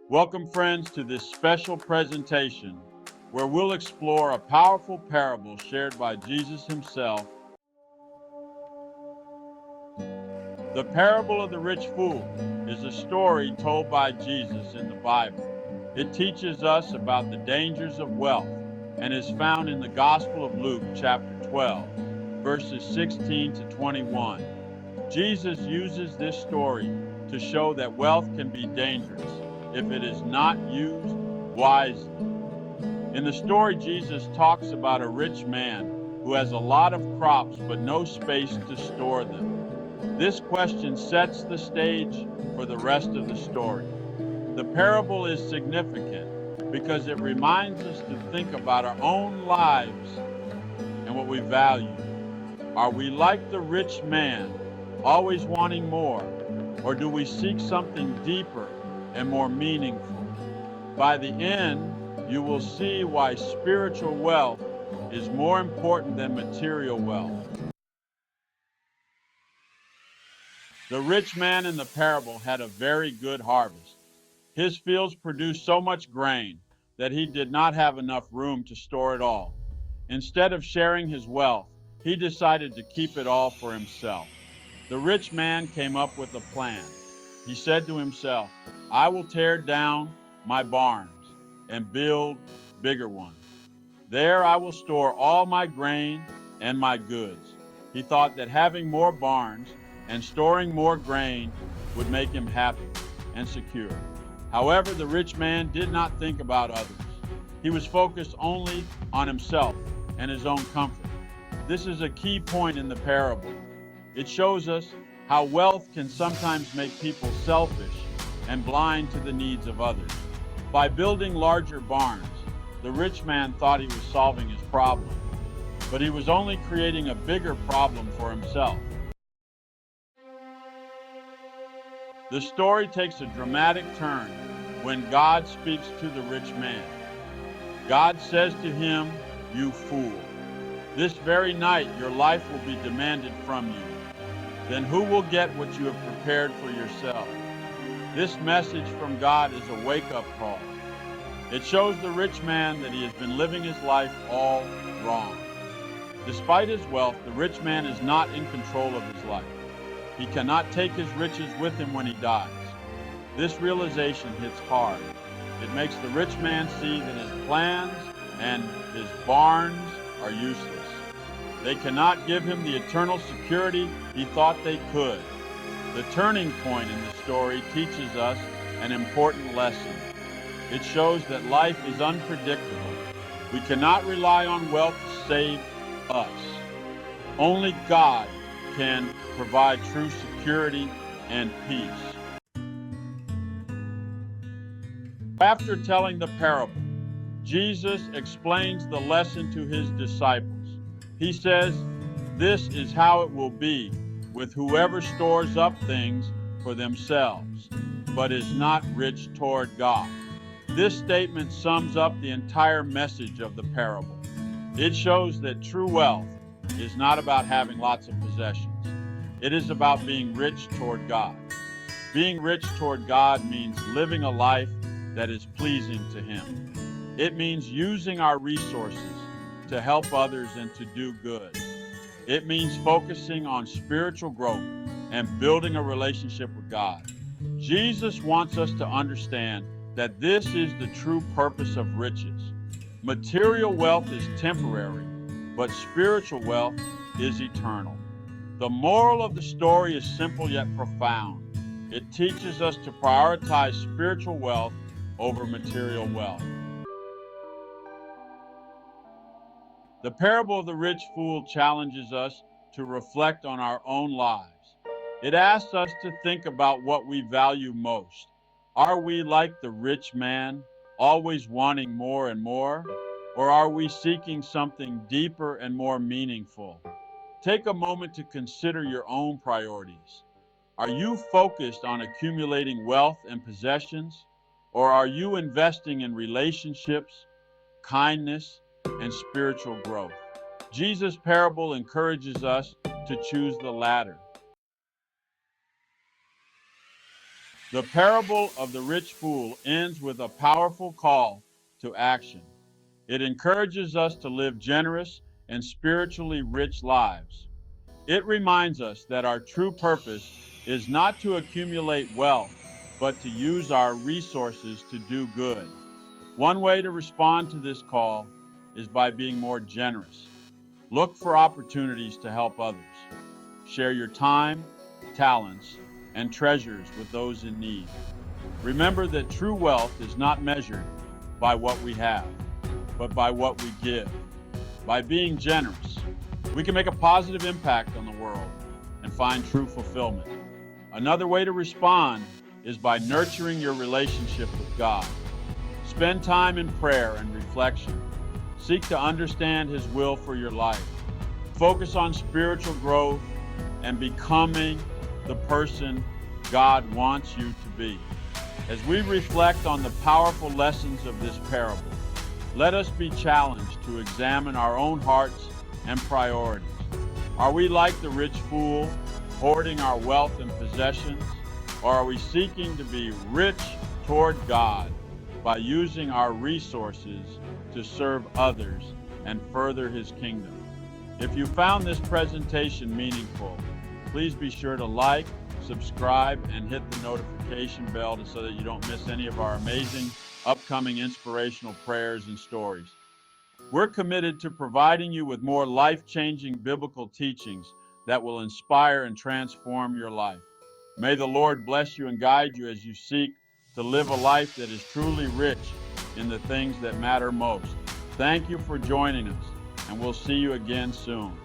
Welcome, friends, to this special presentation where we'll explore a powerful parable shared by Jesus himself. The parable of the rich fool is a story told by Jesus in the Bible. It teaches us about the dangers of wealth and is found in the Gospel of Luke, chapter 12, verses 16 to 21. Jesus uses this story to show that wealth can be dangerous if it is not used wisely. In the story, Jesus talks about a rich man who has a lot of crops but no space to store them. This question sets the stage for the rest of the story. The parable is significant because it reminds us to think about our own lives and what we value. Are we like the rich man, always wanting more, or do we seek something deeper and more meaningful? By the end, you will see why spiritual wealth is more important than material wealth. The rich man in the parable had a very good harvest. His fields produced so much grain that he did not have enough room to store it all. Instead of sharing his wealth, he decided to keep it all for himself. The rich man came up with a plan. He said to himself, "I will tear down my barns and build bigger ones. There I will store all my grain and my goods." He thought that having more barns and storing more grain would make him happy and secure. However, the rich man did not think about others. He was focused only on himself and his own comfort. This is a key point in the parable. It shows us how wealth can sometimes make people selfish and blind to the needs of others. By building larger barns, the rich man thought he was solving his problem, but he was only creating a bigger problem for himself. The story takes a dramatic turn when God speaks to the rich man. God says to him, "You fool. This very night your life will be demanded from you. Then who will get what you have prepared for yourself?" This message from God is a wake-up call. It shows the rich man that he has been living his life all wrong. Despite his wealth, the rich man is not in control of his life. He cannot take his riches with him when he dies. This realization hits hard. It makes the rich man see that his plans and his barns are useless. They cannot give him the eternal security he thought they could. The turning point in the story teaches us an important lesson. It shows that life is unpredictable. We cannot rely on wealth to save us. Only God can provide true security and peace. After telling the parable, Jesus explains the lesson to his disciples. He says, "This is how it will be with whoever stores up things for themselves, but is not rich toward God." This statement sums up the entire message of the parable. It shows that true wealth is not about having lots of possessions. It is about being rich toward God. Being rich toward God means living a life that is pleasing to Him. It means using our resources to help others and to do good. It means focusing on spiritual growth and building a relationship with God. Jesus wants us to understand that this is the true purpose of riches. Material wealth is temporary, but spiritual wealth is eternal. The moral of the story is simple yet profound. It teaches us to prioritize spiritual wealth over material wealth. The parable of the rich fool challenges us to reflect on our own lives. It asks us to think about what we value most. Are we like the rich man, always wanting more and more? Or are we seeking something deeper and more meaningful? Take a moment to consider your own priorities. Are you focused on accumulating wealth and possessions? Or are you investing in relationships, kindness, and spiritual growth? Jesus' parable encourages us to choose the latter. The parable of the rich fool ends with a powerful call to action. It encourages us to live generous and spiritually rich lives. It reminds us that our true purpose is not to accumulate wealth, but to use our resources to do good. One way to respond to this call is by being more generous. Look for opportunities to help others. Share your time, talents, and treasures with those in need. Remember that true wealth is not measured by what we have, but by what we give. By being generous, we can make a positive impact on the world and find true fulfillment. Another way to respond is by nurturing your relationship with God. Spend time in prayer and reflection. Seek to understand His will for your life. Focus on spiritual growth and becoming the person God wants you to be. As we reflect on the powerful lessons of this parable, let us be challenged to examine our own hearts and priorities. Are we like the rich fool, hoarding our wealth and possessions, or are we seeking to be rich toward God by using our resources to serve others and further His kingdom? If you found this presentation meaningful, please be sure to like, subscribe, and hit the notification bell so that you don't miss any of our amazing upcoming inspirational prayers and stories. We're committed to providing you with more life-changing biblical teachings that will inspire and transform your life. May the Lord bless you and guide you as you seek to live a life that is truly rich in the things that matter most. Thank you for joining us, and we'll see you again soon.